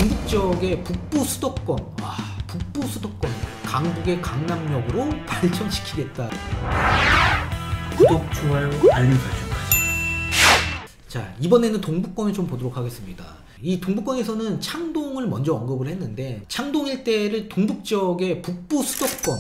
동북 지역의 북부 수도권, 북부 수도권 강북의 강남역으로 발전시키겠다. 구독, 좋아요, 알림 설정까지. 자, 이번에는 동북권을 좀 보도록 하겠습니다. 이 동북권에서는 창동을 먼저 언급을 했는데, 창동 일대를 동북 지역의 북부 수도권,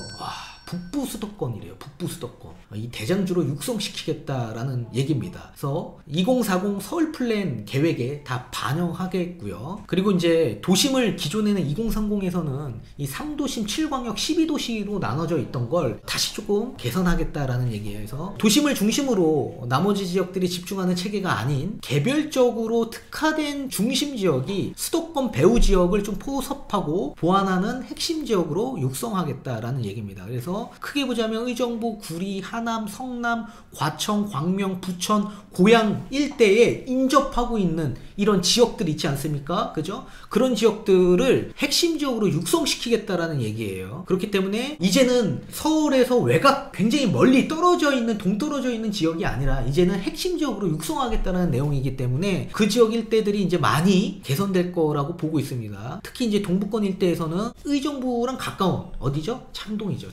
북부 수도권이래요. 북부 수도권. 이 대장주로 육성시키겠다라는 얘기입니다. 그래서 2040 서울 플랜 계획에 다 반영하겠고요. 그리고 이제 도심을 기존에는 2030에서는 이 3도심, 7광역, 12도시로 나눠져 있던 걸 다시 조금 개선하겠다라는 얘기예요. 그래서 도심을 중심으로 나머지 지역들이 집중하는 체계가 아닌 개별적으로 특화된 중심 지역이 수도권 배후 지역을 좀 포섭하고 보완하는 핵심 지역으로 육성하겠다라는 얘기입니다. 그래서 크게 보자면 의정부, 구리, 하남, 성남, 과청, 광명, 부천, 고양 일대에 인접하고 있는 이런 지역들 있지 않습니까? 그죠? 그런 지역들을 핵심 지역으로 육성시키겠다라는 얘기예요. 그렇기 때문에 이제는 서울에서 외곽 굉장히 멀리 떨어져 있는, 동떨어져 있는 지역이 아니라 이제는 핵심 지역으로 육성하겠다는 내용이기 때문에 그 지역 일대들이 이제 많이 개선될 거라고 보고 있습니다. 특히 이제 동북권 일대에서는 의정부랑 가까운 어디죠? 창동이죠.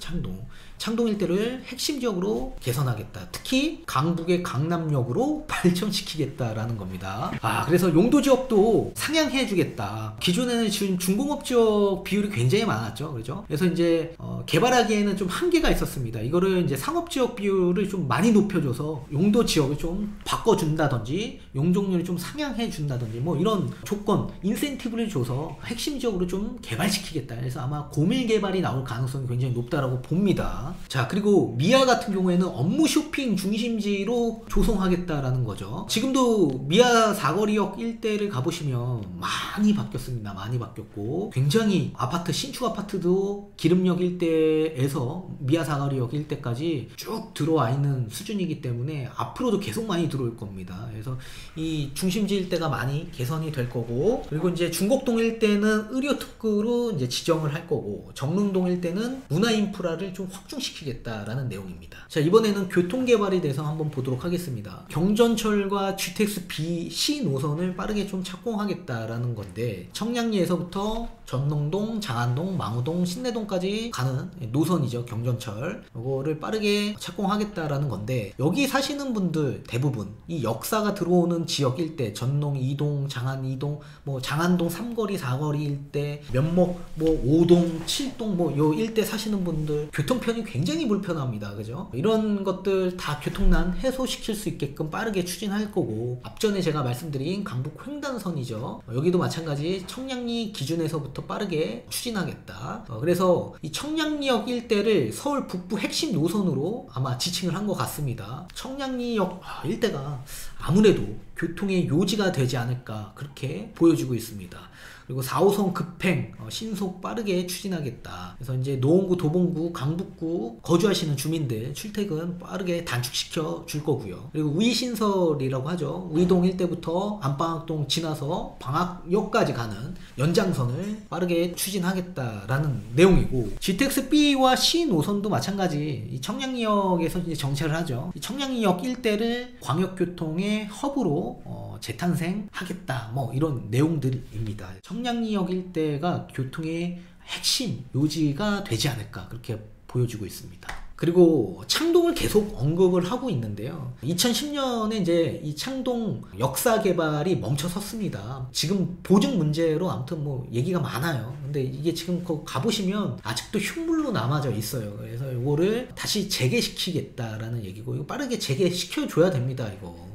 창동 일대를 핵심 지역으로 개선하겠다. 특히 강북의 강남역으로 발전시키겠다라는 겁니다. 그래서 용도 지역도 상향해 주겠다. 기존에는 지금 중공업 지역 비율이 굉장히 많았죠. 그렇죠? 그래서 이제 개발하기에는 좀 한계가 있었습니다. 이거를 이제 상업 지역 비율을 좀 많이 높여줘서 용도 지역을 좀 바꿔준다든지 용적률을 좀 상향해 준다든지 뭐 이런 조건, 인센티브를 줘서 핵심 지역으로 좀 개발시키겠다. 그래서 아마 고밀 개발이 나올 가능성이 굉장히 높다라고 봅니다. 자, 그리고 미아 같은 경우에는 업무 쇼핑 중심지로 조성하겠다라는 거죠. 지금도 미아 사거리역 일대를 가보시면 많이 바뀌었습니다. 많이 바뀌었고 굉장히 아파트, 신축 아파트도 기름역 일대에서 미아 사거리역 일대까지 쭉 들어와 있는 수준이기 때문에 앞으로도 계속 많이 들어올 겁니다. 그래서 이 중심지 일대가 많이 개선이 될 거고, 그리고 이제 중곡동 일대는 의료특구로 이제 지정을 할 거고, 정릉동 일대는 문화 인프라를 좀 확충시키겠다라는 내용입니다. 자, 이번에는 교통개발에 대해서 한번 보도록 하겠습니다. 경전철과 GTX B, C 노선을 빠르게 좀 착공하겠다라는 건데, 청량리에서부터 전농동, 장안동, 망우동, 신내동까지 가는 노선이죠. 경전철. 이거를 빠르게 착공하겠다라는 건데, 여기 사시는 분들 대부분 이 역사가 들어오는 지역 일대, 전농 2동, 장안 2동, 뭐 장안동 3거리, 4거리 일대, 면목 뭐 5동, 7동 뭐 요 일대 사시는 분들 교통편이 굉장히 불편합니다. 그죠? 이런 것들 다 교통난 해소시킬 수 있게끔 빠르게 추진할 거고, 앞전에 제가 말씀드린 강북 횡단선이죠. 여기도 마찬가지 청량리 기준에서부터 빠르게 추진하겠다. 그래서 이 청량리역 일대를 서울 북부 핵심 노선으로 아마 지칭을 한 것 같습니다. 청량리역 일대가 아무래도 교통의 요지가 되지 않을까 그렇게 보여지고 있습니다. 그리고 4호선 급행 신속 빠르게 추진하겠다. 그래서 이제 노원구, 도봉구, 강북구 거주하시는 주민들 출퇴근 빠르게 단축시켜 줄 거고요. 그리고 우이신설이라고 하죠. 우이동 일대부터 안방학동 지나서 방학역까지 가는 연장선을 빠르게 추진하겠다라는 내용이고, GTX B와 C 노선도 마찬가지 이 청량리역에서 이제 정체를 하죠. 이 청량리역 일대를 광역교통의 허브로 재탄생하겠다. 뭐 이런 내용들입니다. 청량리역 일대가 교통의 핵심 요지가 되지 않을까 그렇게 보여지고 있습니다. 그리고 창동을 계속 언급을 하고 있는데요. 2010년에 이제 이 창동 역사 개발이 멈춰섰습니다. 지금 보증 문제로 아무튼 뭐 얘기가 많아요. 근데 이게 지금 가보시면 아직도 흉물로 남아져 있어요. 그래서 이거를 다시 재개시키겠다라는 얘기고, 이거 빠르게 재개시켜줘야 됩니다. 이거.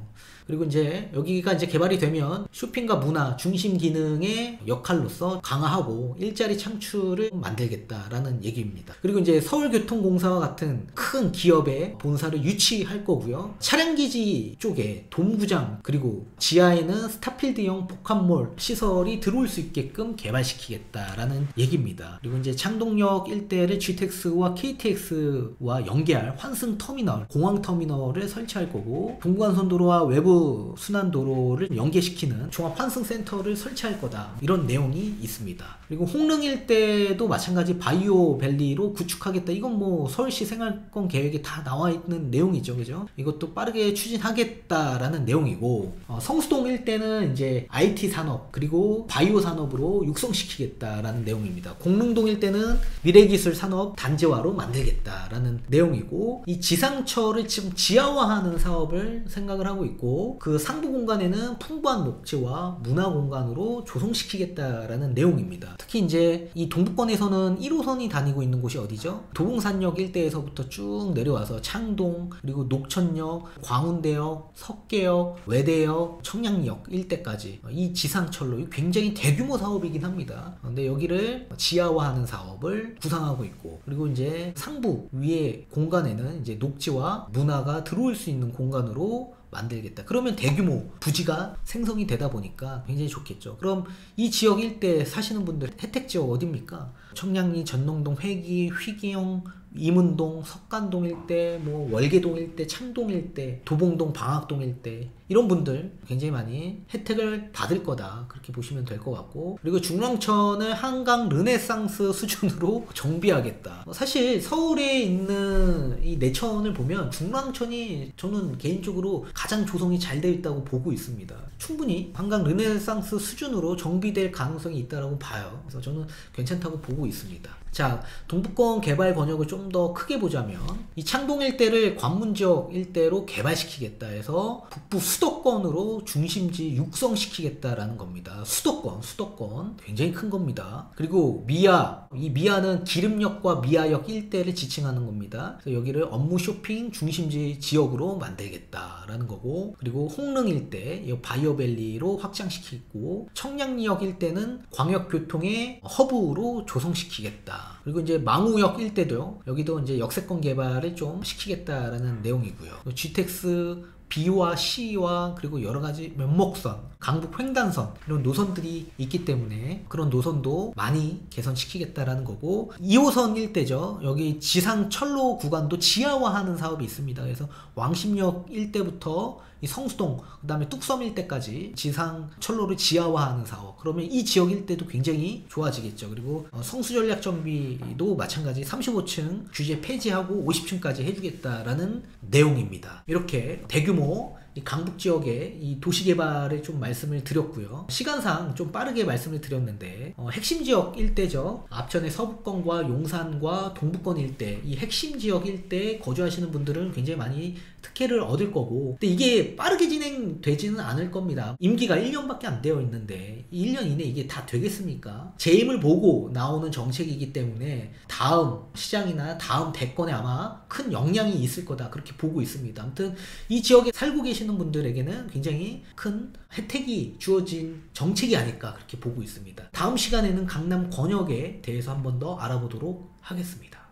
그리고 이제 여기가 이제 개발이 되면 쇼핑과 문화 중심 기능의 역할로서 강화하고 일자리 창출을 만들겠다라는 얘기입니다. 그리고 이제 서울교통공사와 같은 큰 기업의 본사를 유치할 거고요. 차량기지 쪽에 돔구장, 그리고 지하에는 스타필드형 복합몰 시설이 들어올 수 있게끔 개발시키겠다라는 얘기입니다. 그리고 이제 창동역 일대를 GTX와 KTX와 연계할 환승터미널, 공항터미널을 설치할 거고, 동부간선도로와 외부 중부 순환도로를 연계시키는 종합환승센터를 설치할 거다, 이런 내용이 있습니다. 그리고 홍릉 일대도 마찬가지 바이오밸리로 구축하겠다. 이건 뭐 서울시 생활권 계획에 다 나와 있는 내용이죠, 그죠? 이것도 빠르게 추진하겠다라는 내용이고, 성수동 일대는 이제 IT 산업 그리고 바이오 산업으로 육성시키겠다라는 내용입니다. 공릉동 일대는 미래기술 산업 단지화로 만들겠다라는 내용이고, 이 지상철을 지금 지하화하는 사업을 생각을 하고 있고, 그 상부 공간에는 풍부한 녹지와 문화 공간으로 조성시키겠다라는 내용입니다. 특히 이제 이 동부권에서는 1호선이 다니고 있는 곳이 어디죠? 도봉산역 일대에서부터 쭉 내려와서 창동, 그리고 녹천역, 광운대역, 석계역, 외대역, 청량리역 일대까지 이 지상철로 굉장히 대규모 사업이긴 합니다. 근데 여기를 지하화하는 사업을 구상하고 있고, 그리고 이제 상부 위에 공간에는 이제 녹지와 문화가 들어올 수 있는 공간으로 만들겠다. 그러면 대규모 부지가 생성이 되다 보니까 굉장히 좋겠죠. 그럼 이 지역 일대 사시는 분들 혜택 지역 어디입니까? 청량리, 전농동, 회기, 휘기영, 이문동, 석간동 일대, 뭐 월계동 일대, 창동 일대, 도봉동, 방학동 일대, 이런 분들 굉장히 많이 혜택을 받을 거다, 그렇게 보시면 될 것 같고, 그리고 중랑천을 한강 르네상스 수준으로 정비하겠다. 사실 서울에 있는 이 내천을 보면 중랑천이 저는 개인적으로 가장 조성이 잘 되어 있다고 보고 있습니다. 충분히 한강 르네상스 수준으로 정비될 가능성이 있다고 봐요. 그래서 저는 괜찮다고 보고 있습니다. 자, 동부권 개발 권역을 좀 더 크게 보자면, 이 창동 일대를 관문지역 일대로 개발시키겠다 해서 북부 수도권으로 중심지 육성시키겠다라는 겁니다. 수도권 굉장히 큰 겁니다. 그리고 미아, 이 미아는 기름역과 미아역 일대를 지칭하는 겁니다. 그래서 여기를 업무 쇼핑 중심지 지역으로 만들겠다라는 거고, 그리고 홍릉 일대 이 바이오밸리로 확장시키고, 청량리역 일대는 광역교통의 허브로 조성시키겠다. 그리고 이제 망우역 일대도요, 여기도 이제 역세권 개발을 좀 시키겠다라는 내용이고요. GTX B와 C와 그리고 여러가지 면목선, 강북 횡단선, 이런 노선들이 있기 때문에 그런 노선도 많이 개선시키겠다라는 거고, 2호선 일대죠. 여기 지상철로 구간도 지하화하는 사업이 있습니다. 그래서 왕십역 일대부터 이 성수동, 그 다음에 뚝섬 일대까지 지상철로를 지하화하는 사업. 그러면 이 지역 일대도 굉장히 좋아지겠죠. 그리고 성수전략정비도 마찬가지 35층 규제 폐지하고 50층까지 해주겠다라는 내용입니다. 이렇게 대규모 이 강북 지역의 이 도시 개발에 좀 말씀을 드렸고요. 시간상 좀 빠르게 말씀을 드렸는데, 핵심 지역 일대죠. 앞전에 서부권과 용산과 동부권 일대, 이 핵심 지역 일대에 거주하시는 분들은 굉장히 많이 특혜를 얻을 거고, 근데 이게 빠르게 진행되지는 않을 겁니다. 임기가 1년밖에 안 되어 있는데 이 1년 이내 이게 다 되겠습니까? 재임을 보고 나오는 정책이기 때문에 다음 시장이나 다음 대권에 아마 큰 영향이 있을 거다, 그렇게 보고 있습니다. 아무튼 이 지역에 살고 계시는 분들에게는 굉장히 큰 혜택이 주어진 정책이 아닐까, 그렇게 보고 있습니다. 다음 시간에는 강남 권역에 대해서 한 번 더 알아보도록 하겠습니다.